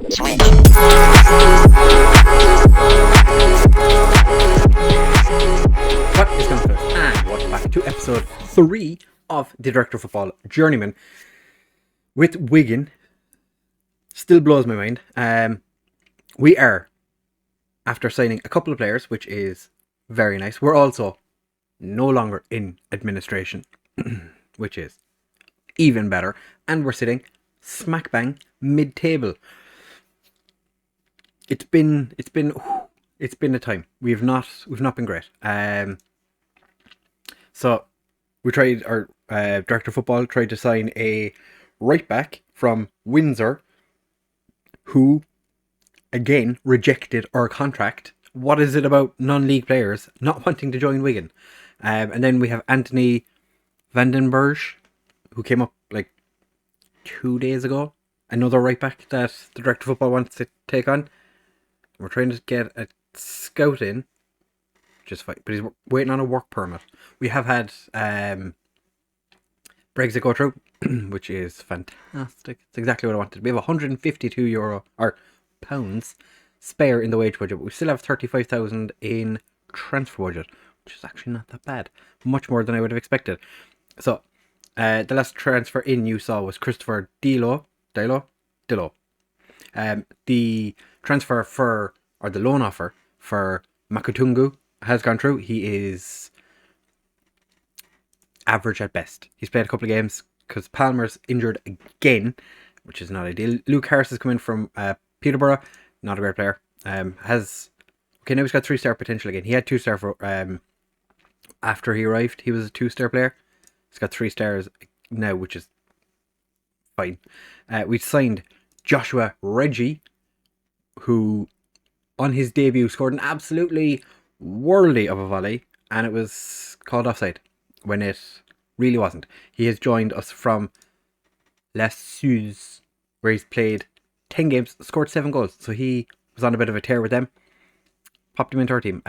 What is going on, and welcome back to episode 3 of the DoF Journeyman with WIGAN. Still blows my mind. We are, after signing a couple of players, which is very nice, we're also no longer in administration, which is even better, and we're sitting smack bang mid-table. It's been a time. We've not been great. So we tried, our director of football tried to sign a right back from Windsor, who again rejected our contract. What is it about non-league players not wanting to join WIGAN? And then we have Anthony Vandenberg, who came up like 2 days ago. Another right back that the director of football wants to take on. We're trying to get a scout in, just fine, but he's waiting on a work permit. We have had Brexit go through, which is fantastic. It's exactly what I wanted. We have €152 or pounds spare in the wage budget, but we still have 35,000 in transfer budget, which is actually not that bad. Much more than I would have expected. So the last transfer in you saw was Christopher Dillo. The transfer for, or the loan offer for Makutungu has gone through. He is average at best. He's played a couple of games because Palmer's injured again, which is not ideal. Luke Harris has come in from Peterborough, not a great player. Now he's got 3-star potential again. He had 2-star for after he arrived. He was a 2-star player. He's got 3 stars now, which is fine. We signed Joshua Reggie, who on his debut scored an absolutely worldly of a volley, and it was called offside when it really wasn't. He has joined us from ensue, where he's played 10 games, scored 7 goals, so he was on a bit of a tear with them. Popped him into our team.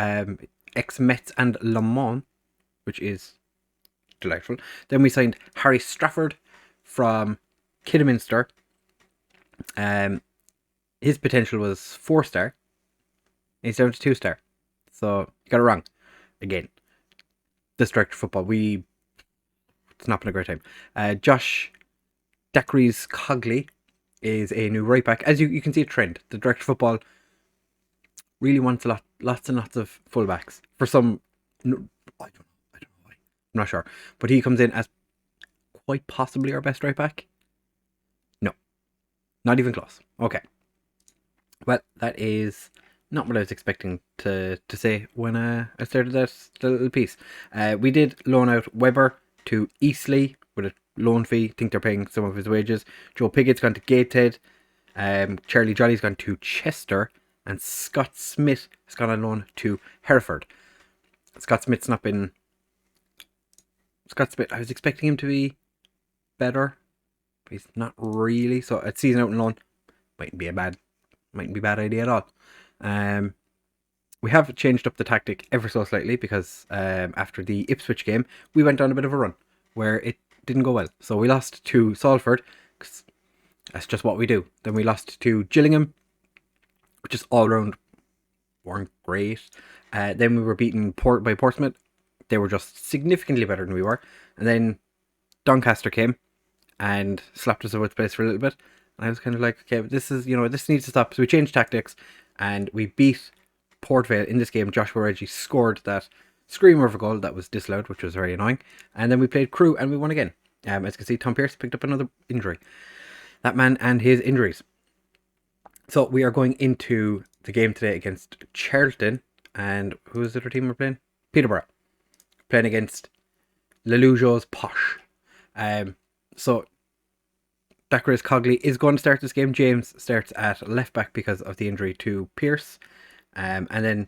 Ex-Metz and Le Mans, which is delightful. Then we signed Harry Strafford from Kidderminster. His potential was 4-star. He's down to 2-star. So you got it wrong. Again, this director of football, it's not been a great time. Josh Dacres Cogley is a new right back. As you can see a trend. The director of football really wants lots and lots of fullbacks. For some, I don't know why. I'm not sure. But he comes in as quite possibly our best right back. No. Not even close. Okay. Well, that is not what I was expecting to say when I started that little piece. We did loan out Weber to Eastleigh with a loan fee. I think they're paying some of his wages. Joe Piggott's gone to Gateshead. Charlie Jolly's gone to Chester. And Scott Smith has gone on loan to Hereford. Scott Smith, I was expecting him to be better, but he's not really. So a season out on loan mightn't be a bad idea at all. We have changed up the tactic ever so slightly because after the Ipswich game, we went on a bit of a run where it didn't go well. So we lost to Salford, because that's just what we do. Then we lost to Gillingham, which is all round weren't great. Then we were beaten by Portsmouth. They were just significantly better than we were. And then Doncaster came and slapped us about the place for a little bit. And I was kind of like, okay, this needs to stop. So we changed tactics and we beat Port Vale in this game. Joshua Reggie scored that screamer of a goal that was disallowed, which was very annoying. And then we played Crewe and we won again. As you can see, Tom Pearce picked up another injury. That man and his injuries. So we are going into the game today against Charlton. And who is the other team we're playing? Peterborough. Playing against Lelujo's Posh. So Dacres Cogley is going to start this game. James starts at left back because of the injury to Pearce. And then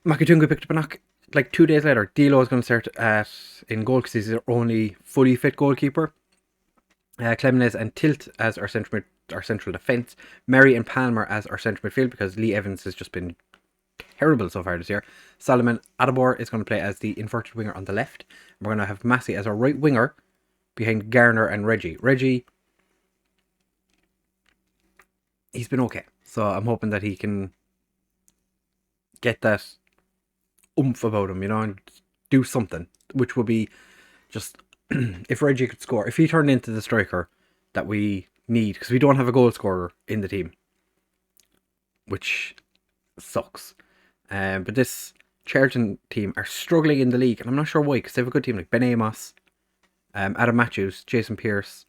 Makutungu picked up a knock like 2 days later. Dilo is going to start in goal because he's our only fully fit goalkeeper. Clemenez and Tilt as our central defence. Murray and Palmer as our central midfield because Lee Evans has just been terrible so far this year. Solomon Adabor is going to play as the inverted winger on the left. And we're going to have Massey as our right winger behind Garner and Reggie. Reggie he's been okay. So I'm hoping that he can get that oomph about him, and do something, which would be just if Reggie could score, if he turned into the striker that we need, because we don't have a goal scorer in the team, which sucks. But this Charlton team are struggling in the league, and I'm not sure why, because they have a good team like Ben Amos, Adam Matthews, Jason Pearce,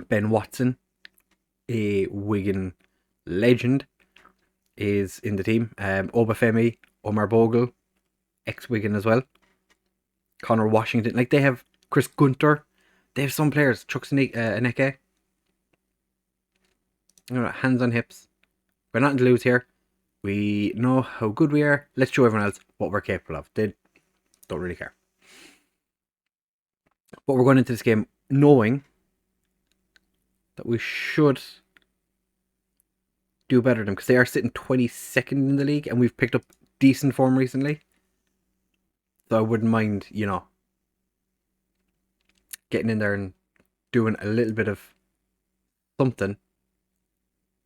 Ben Watson, a Wigan legend, is in the team. Obafemi, Omar Bogle, ex-Wigan as well. Connor Washington. Like, they have Chris Gunter. They have some players. Chuck Aneke. Hands on hips. We're nothing to lose here. We know how good we are. Let's show everyone else what we're capable of. They don't really care. But we're going into this game knowing that we should do better than them, because they are sitting 22nd in the league and we've picked up decent form recently. So I wouldn't mind, getting in there and doing a little bit of something.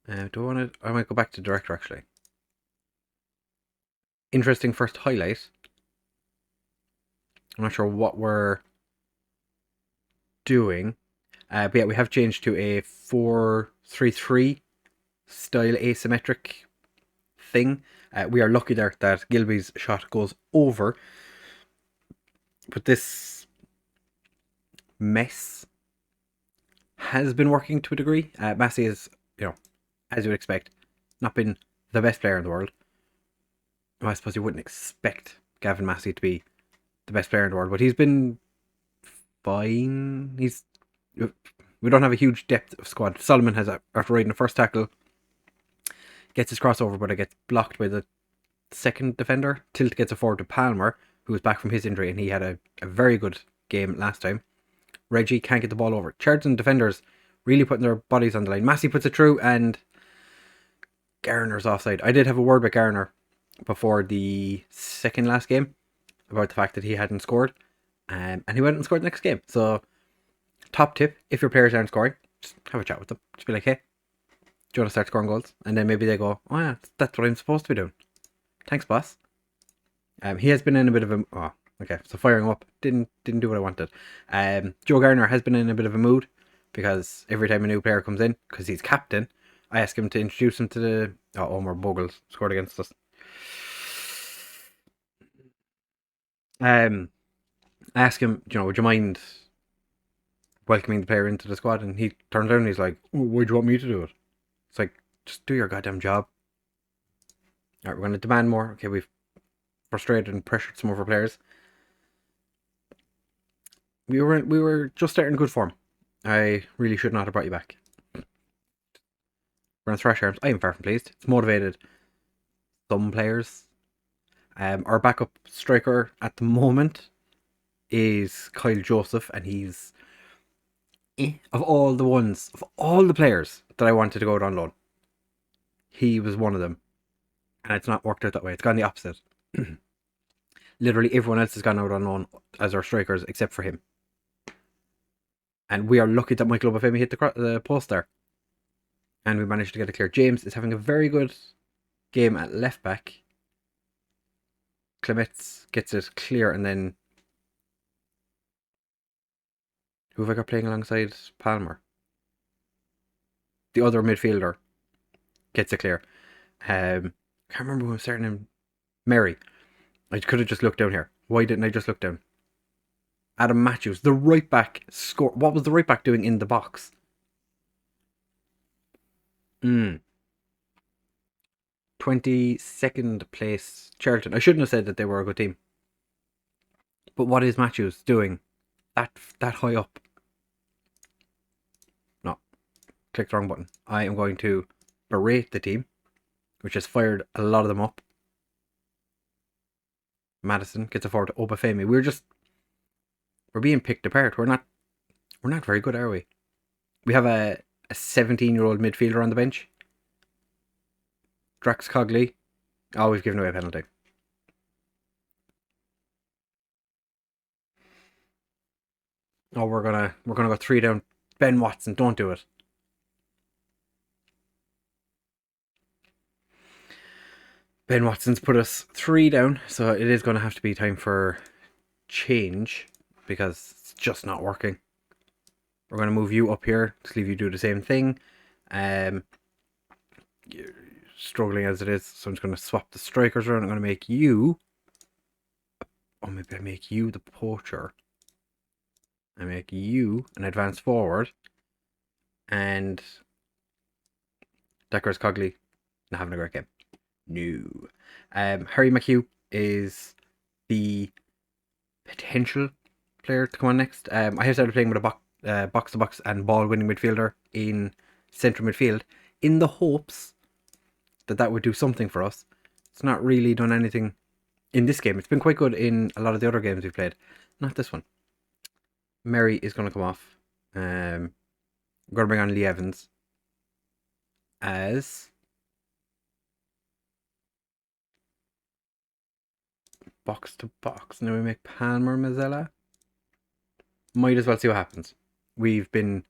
Do I want to? I might go back to director actually. Interesting first highlight. I'm not sure what we're doing. But yeah, we have changed to a 4-3-3 style asymmetric thing. We are lucky there that Gilby's shot goes over. But this mess has been working to a degree. Massey is, as you would expect, not been the best player in the world. I suppose you wouldn't expect Gavin Massey to be the best player in the world, but he's been fine. We don't have a huge depth of squad. Solomon has, after riding the first tackle, gets his crossover, but it gets blocked by the second defender. Tilt gets a forward to Palmer, who was back from his injury, and he had a very good game last time. Reggie can't get the ball over. Charlton defenders really putting their bodies on the line. Massey puts it through, and Garner's offside. I did have a word with Garner before the second last game about the fact that he hadn't scored, and he went and scored the next game. So, top tip, if your players aren't scoring, just have a chat with them. Just be like, hey, do you want to start scoring goals? And then maybe they go, oh yeah, that's what I'm supposed to be doing. Thanks, boss. He has been in a bit of a... Oh, okay, so firing up didn't do what I wanted. Joe Garner has been in a bit of a mood, because every time a new player comes in, because he's captain, I ask him to introduce him to the... Oh, Omar Bogle scored against us. I ask him, would you mind welcoming the player into the squad? And he turns around and he's like, why do you want me to do it? It's like, just do your goddamn job. Alright, we're going to demand more. Okay, we've frustrated and pressured some of our players. We were just starting good form. I really should not have brought you back. We're on thrash arms. I am far from pleased. It's motivated some players. Our backup striker at the moment is Kyle Joseph, and he's of all the players that I wanted to go out on loan, he was one of them, and it's not worked out that way. It's gone the opposite. Literally everyone else has gone out on loan as our strikers except for him, and we are lucky that Michael Obafemi hit the post there, and we managed to get it clear. James is having a very good game at left back. Clemets gets it clear, and then who have I got playing alongside Palmer? The other midfielder gets it clear. Can't remember who I'm starting him. Mary. I could have just looked down here. Why didn't I just look down? Adam Matthews, the right back, score. What was the right back doing in the box? 22nd place Charlton. I shouldn't have said that they were a good team. But what is Matthews doing that high up? No. Clicked the wrong button. I am going to berate the team, which has fired a lot of them up. Madison gets a forward to Obafemi. We're being picked apart. We're not very good, are we? We have a 17-year-old midfielder on the bench. Drax Cogley. Oh, we've given away a penalty. Oh, we're gonna go 3 down. Ben Watson, don't do it. Ben Watson's put us 3 down, so it is going to have to be time for change because it's just not working. We're going to move you up here to leave you do the same thing. You're struggling as it is, so I'm just going to swap the strikers around. I'm going to make you... Oh, maybe I make you the poacher. I make you an advance forward. And... Deckers Cogley, not having a great game. No. Harry McHugh is the potential player to come on next. I have started playing with a box-to-box and ball-winning midfielder in central midfield in the hopes that that would do something for us. It's not really done anything in this game. It's been quite good in a lot of the other games we've played. Not this one. Mary is going to come off. We're going to bring on Lee Evans as box-to-box. Now we make Palmer Mazzella. Might as well see what happens. We've been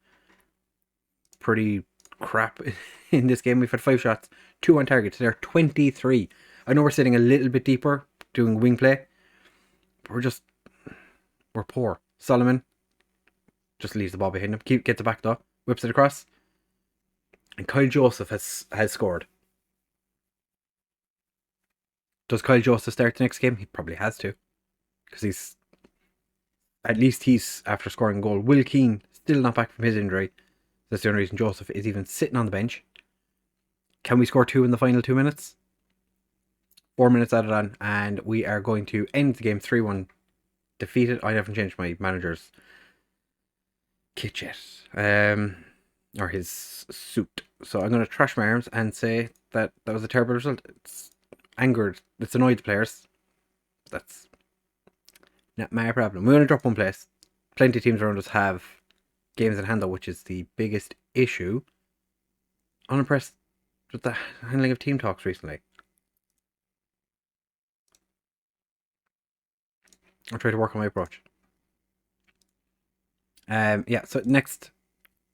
pretty crap in this game. We've had 5 shots, 2 on target. They're 23. I know we're sitting a little bit deeper doing wing play, but we're poor. Solomon just leaves the ball behind him. Gets it back though. Whips it across. And Kyle Joseph has scored. Does Kyle Joseph start the next game? He probably has to. Because he's after scoring a goal. Will Keane still not back from his injury. That's the only reason Joseph is even sitting on the bench. Can we score 2 in the final 2 minutes? 4 minutes added on, and we are going to end the game 3-1 defeated. I haven't changed my manager's kit yet. Or his suit. So I'm going to trash my arms and say that was a terrible result. It's angered. It's annoyed the players. That's not my problem. We only drop 1 place. Plenty of teams around us have games in hand though, which is the biggest issue. Unimpressed with the handling of team talks recently. I'll try to work on my approach. Yeah, so next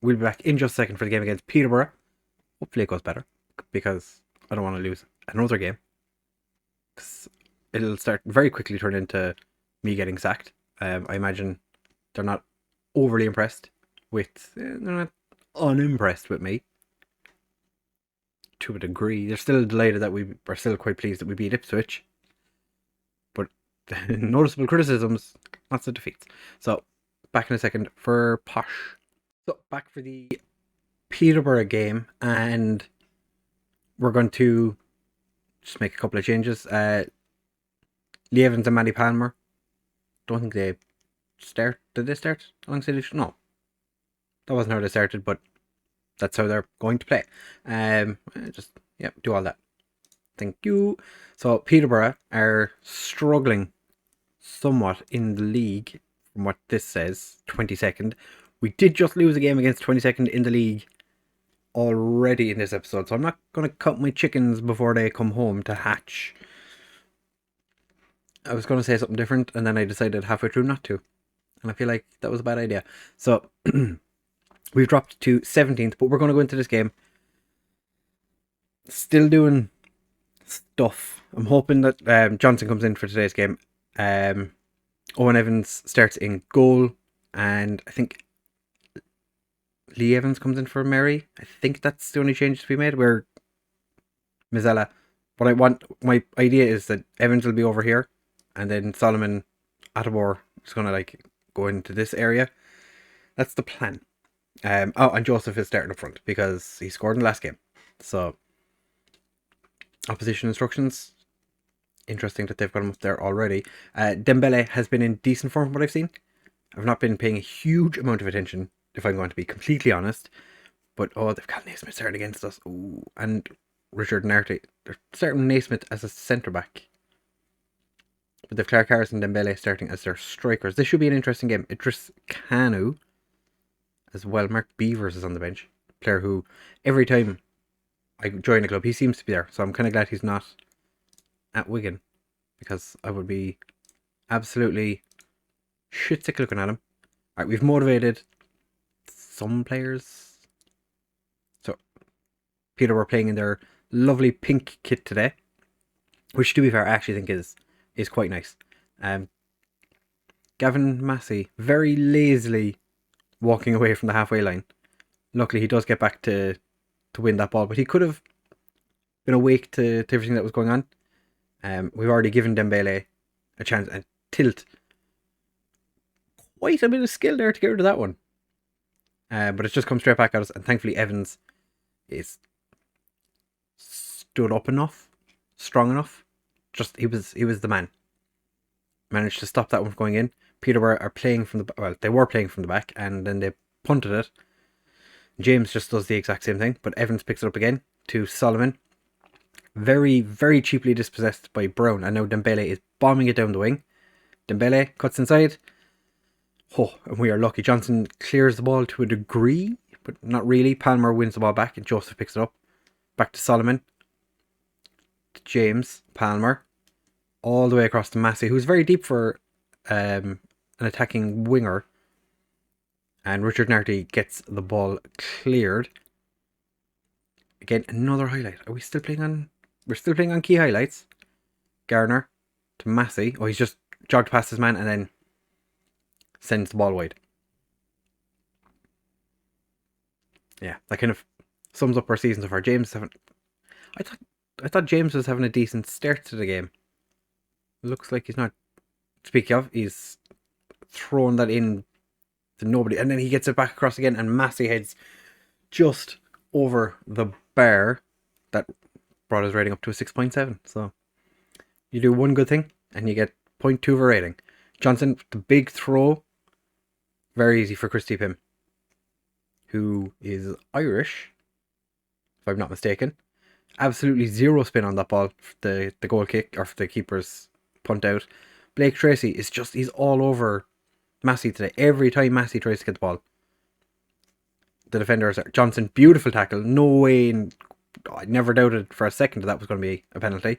we'll be back in just a second for the game against Peterborough. Hopefully it goes better, because I don't want to lose another game. Because it'll start very quickly turn into me getting sacked. I imagine they're not overly impressed with... they're not unimpressed with me. To a degree. They're still delighted that we are still quite pleased that we beat Ipswich. But noticeable criticisms, lots of defeats. So, back in a second for Posh. So, back for the Peterborough game, and we're going to just make a couple of changes. Lee Evans and Matty Palmer. Don't think they start. Did they start alongside each other? No. That wasn't how they started, but that's how they're going to play. Do all that. Thank you. So Peterborough are struggling somewhat in the league, from what this says. 22nd. We did just lose a game against 22nd in the league already in this episode, so I'm not going to count my chickens before they come home to hatch. I was going to say something different, and then I decided halfway through not to. And I feel like that was a bad idea. So, we've dropped to 17th, but we're going to go into this game still doing stuff. I'm hoping that Johnson comes in for today's game. Owen Evans starts in goal, and I think Lee Evans comes in for Mary. I think that's the only change to be made. Where Mazzella. My idea is that Evans will be over here, and then Solomon Attabor is going to go into this area. That's the plan. And Joseph is starting up front because he scored in the last game. So, opposition instructions. Interesting that they've got him up there already. Dembele has been in decent form from what I've seen. I've not been paying a huge amount of attention, if I'm going to be completely honest. But, they've got Naismith starting against us. Ooh, and Richard Narty. They're starting Naismith as a centre-back. But they've Clark Harris and Dembele starting as their strikers. This should be an interesting game. Idris Kanu as well. Mark Beavers is on the bench. Player who, every time I join a club, he seems to be there. So I'm kind of glad he's not at Wigan, because I would be absolutely shit sick looking at him. Alright, we've motivated some players. So, Peter were playing in their lovely pink kit today. which, to be fair, I actually think is quite nice. Gavin Massey very lazily walking away from the halfway line. Luckily, he does get back to win that ball, but he could have been awake to everything that was going on. We've already given Dembele a chance, and Tilt, quite a bit of skill there to get rid of that one. But it's just come straight back at us, and thankfully Evans is stood up enough, strong enough. Just he was the man. Managed to stop that one from going in. Peterborough are playing from they were playing from the back, and then they punted it. James just does the exact same thing, but Evans picks it up again to Solomon. Very, very cheaply dispossessed by Brown, and now Dembele is bombing it down the wing. Dembele cuts inside. Oh, and we are lucky. Johnson clears the ball to a degree, but not really. Palmer wins the ball back, and Joseph picks it up. Back to Solomon. To James. Palmer. All the way across to Massey, who's very deep for an attacking winger. And Richard Narty gets the ball cleared. Again, another highlight. Are we still playing on... We're still playing on key highlights. Garner to Massey. Oh, he's just jogged past his man and then sends the ball wide. Yeah, that kind of sums up our season so far. James haven't... I thought James was having a decent start to the game. Looks like he's not. Speaking of, he's thrown that in to nobody, and then he gets it back across again, and Massey heads just over the bar. That brought his rating up to a 6.7. So you do one good thing, and you get 0.2 of a rating. Johnson, the big throw, very easy for Christy Pym, who is Irish, if I'm not mistaken. Absolutely zero spin on that ball, the goal kick, or the keeper's punt out. Blake Tracy is just, he's all over Massey today. Every time Massey tries to get the ball, the defenders are... Johnson, beautiful tackle. No way, I never doubted for a second that was going to be a penalty.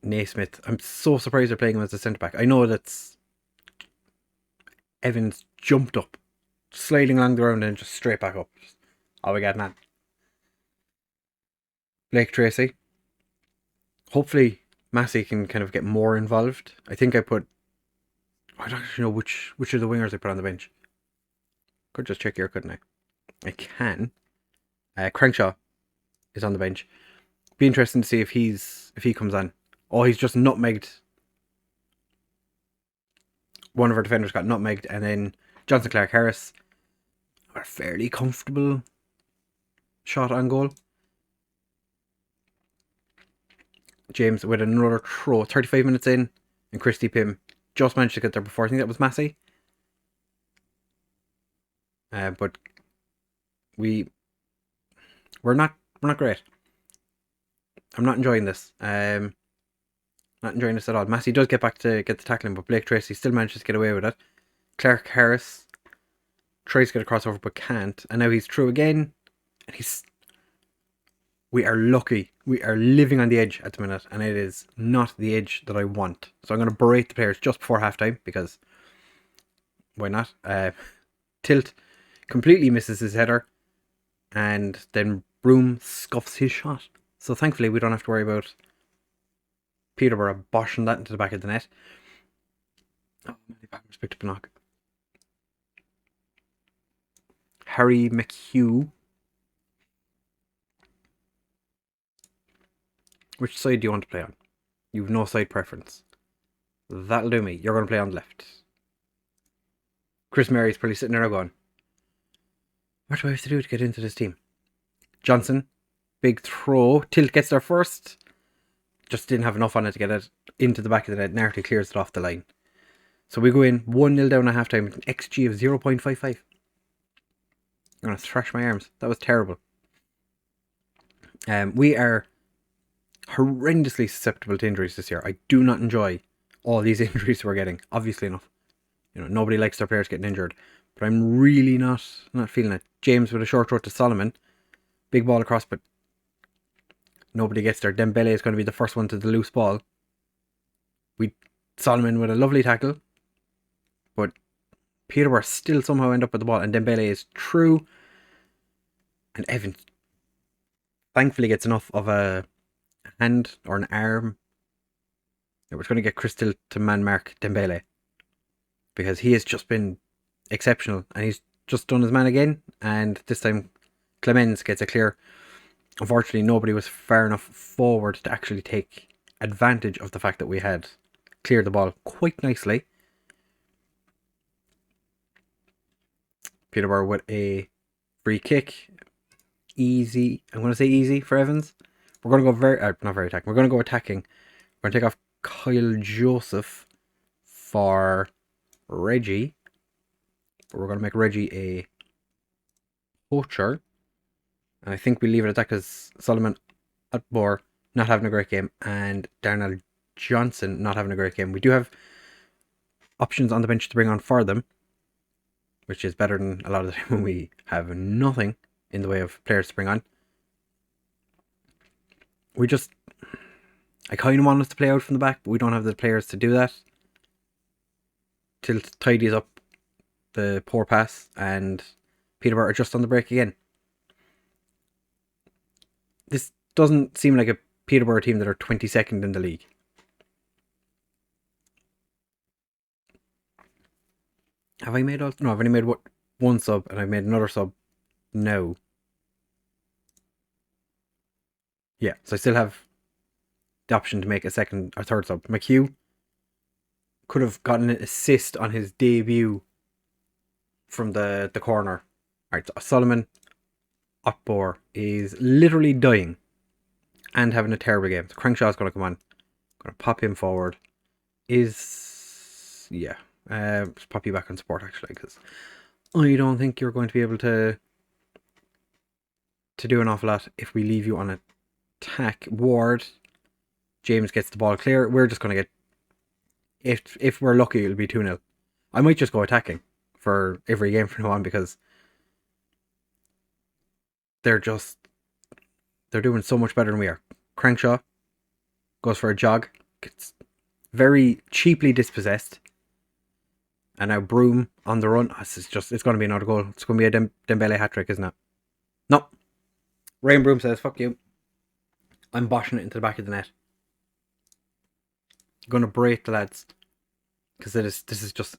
Naismith, I'm so surprised they're playing him as a centre back. I know that's Evans jumped up, sliding along the ground and just straight back up. Oh, we got that. Blake Tracy. Hopefully Massey can kind of get more involved. I think I don't actually know which of the wingers I put on the bench. Could just check here, couldn't I? I can. Crankshaw is on the bench. Be interesting to see if he comes on. Oh, he's just nutmegged. One of our defenders got nutmegged, and then Johnson Clark Harris, a fairly comfortable shot on goal. James with another throw, 35 minutes in, and Christy Pym just managed to get there before. I think that was Massey. But we're not great. I'm not enjoying this. Not enjoying this at all. Massey does get back to get the tackling, but Blake Tracy still manages to get away with it. Clark Harris tries to get a crossover but can't, and now he's through again, and we are lucky. We are living on the edge at the minute, and it is not the edge that I want. So I'm going to berate the players just before halftime, because why not? Tilt completely misses his header, and then Broom scuffs his shot. So thankfully we don't have to worry about Peterborough boshing that into the back of the net. Oh, Matty Palmer's picked up a knock. Harry McHugh. Which side do you want to play on? You've no side preference. That'll do me. You're going to play on the left. Chris Mary's probably sitting there going, what do I have to do to get into this team? Johnson, big throw. Tilt gets there first. Just didn't have enough on it to get it into the back of the net. Narty clears it off the line. So we go in 1-0 down at half time with an XG of 0.55. I'm going to thrash my arms. That was terrible. We are horrendously susceptible to injuries this year. I do not enjoy all these injuries we're getting. Obviously enough. You know, nobody likes their players getting injured. But I'm really not feeling it. James with a short throw to Solomon. Big ball across, but nobody gets there. Dembele is going to be the first one to the loose ball. Solomon with a lovely tackle. But Peterborough still somehow end up with the ball, and Dembele is through. And Evans thankfully gets enough of a hand or an arm. We're going to get Crystal to man-mark Dembele, because he has just been exceptional, and he's just done his man again, and this time Clemens gets a clear. Unfortunately, nobody was far enough forward to actually take advantage of the fact that we had cleared the ball quite nicely. Peterborough with a free kick. Easy. I'm going to say easy for Evans. We're going to go not very attacking. We're going to go attacking. We're going to take off Kyle Joseph for Reggie. But we're going to make Reggie a poacher. And I think we leave it at that because Solomon Atbor not having a great game and Darnell Johnson not having a great game. We do have options on the bench to bring on for them, which is better than a lot of the time when we have nothing in the way of players to bring on. I kind of want us to play out from the back, but we don't have the players to do that. Till tidies up the poor pass, and Peterborough are just on the break again. This doesn't seem like a Peterborough team that are 22nd in the league. Have I made all? No, I've only made one sub, and I've made another sub now. Yeah, so I still have the option to make a second or third sub. McHugh could have gotten an assist on his debut from the corner. Alright, so Solomon Otbor is literally dying and having a terrible game. So Crankshaw's going to come on. Going to pop him forward. Just pop you back on support actually, because I don't think you're going to be able to do an awful lot if we leave you on attack. Ward, James gets the ball clear. We're just going to get, if we're lucky, it'll be 2-0. I might just go attacking for every game from now on, because they're doing so much better than we are. Crankshaw goes for a jog, gets very cheaply dispossessed, and now Broom on the run. It's going to be another goal. It's going to be a Dembele hat-trick, isn't it? No. Ryan Broom says, fuck you. I'm boshing it into the back of the net. I'm going to break the lads, because this is just...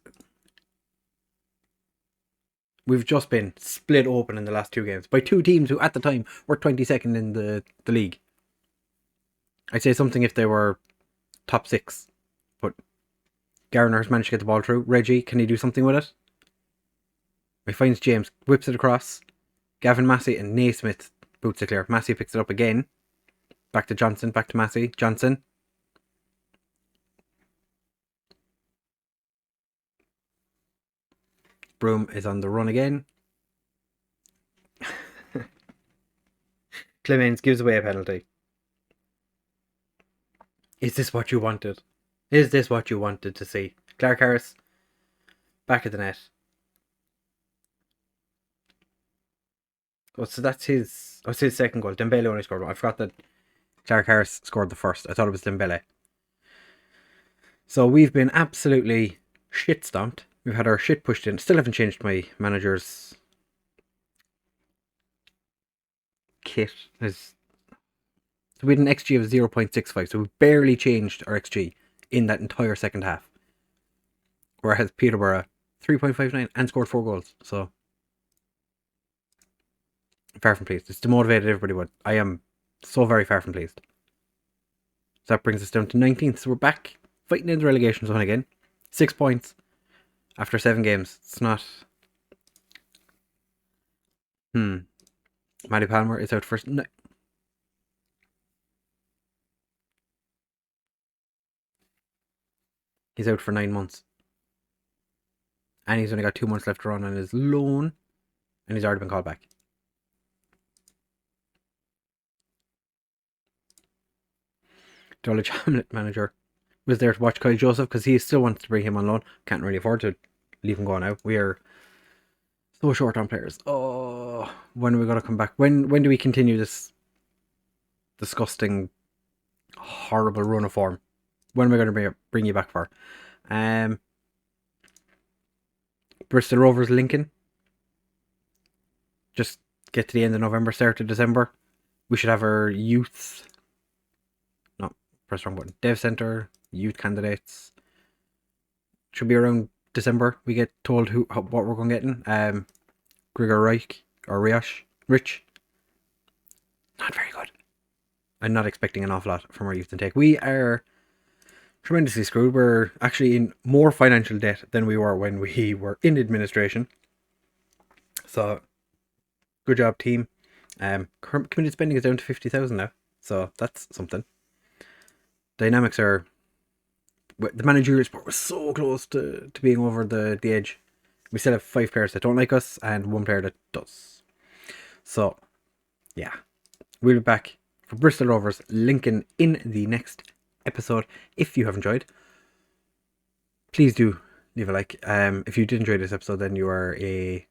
We've just been split open in the last two games by two teams who at the time were 22nd in the league. I'd say something if they were top 6. But Garner's managed to get the ball through. Reggie, can he do something with it? He finds James, whips it across. Gavin Massey and Naismith boots it clear. Massey picks it up again. Back to Johnson, back to Massey. Johnson. Broom is on the run again. Clemens gives away a penalty. Is this what you wanted? Is this what you wanted to see? Clark Harris, back of the net. Oh, so that's his second goal. Dembele only scored one. I forgot that Clark Harris scored the first. I thought it was Dembele. So we've been absolutely shit stomped. We've had our shit pushed in. Still haven't changed my manager's kit. So we had an XG of 0.65. So we barely changed our XG in that entire second half. Whereas Peterborough 3.59 and scored 4 goals. So far from pleased. It's demotivated everybody, but I am so very far from pleased. So that brings us down to 19th. So we're back fighting in the relegation zone again. 6 points after 7 games. It's not... Matty Palmer is out for... He's out for 9 months. And he's only got 2 months left to run on his loan. And he's already been called back. Dulwich Hamlet manager was there to watch Kyle Joseph because he still wants to bring him on loan. Can't really afford to leave him go now. We are so short on players. Oh, when are we going to come back? When do we continue this disgusting, horrible run of form? When am I going to bring you back for? Bristol Rovers Lincoln. Just get to the end of November, start of December. We should have our youth press the wrong button. Dev Center, youth candidates. Should be around December. We get told what we're going to get in. Grigor Reich or Rich. Not very good. I'm not expecting an awful lot from our youth intake. We are tremendously screwed. We're actually in more financial debt than we were when we were in administration. So, good job, team. Committed spending is down to 50,000 now. So, that's something. Dynamics are... The managerial support was so close to being over the edge. We still have 5 players that don't like us and 1 player that does. So, yeah. We'll be back for Bristol Rovers, linking in the next episode. If you have enjoyed, please do leave a like. If you did enjoy this episode, then you are a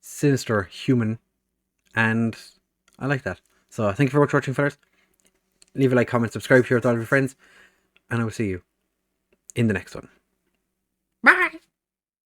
sinister human, and I like that. So thank you for watching, fellas. Leave a like, comment, subscribe, share with all of your friends, and I will see you in the next one.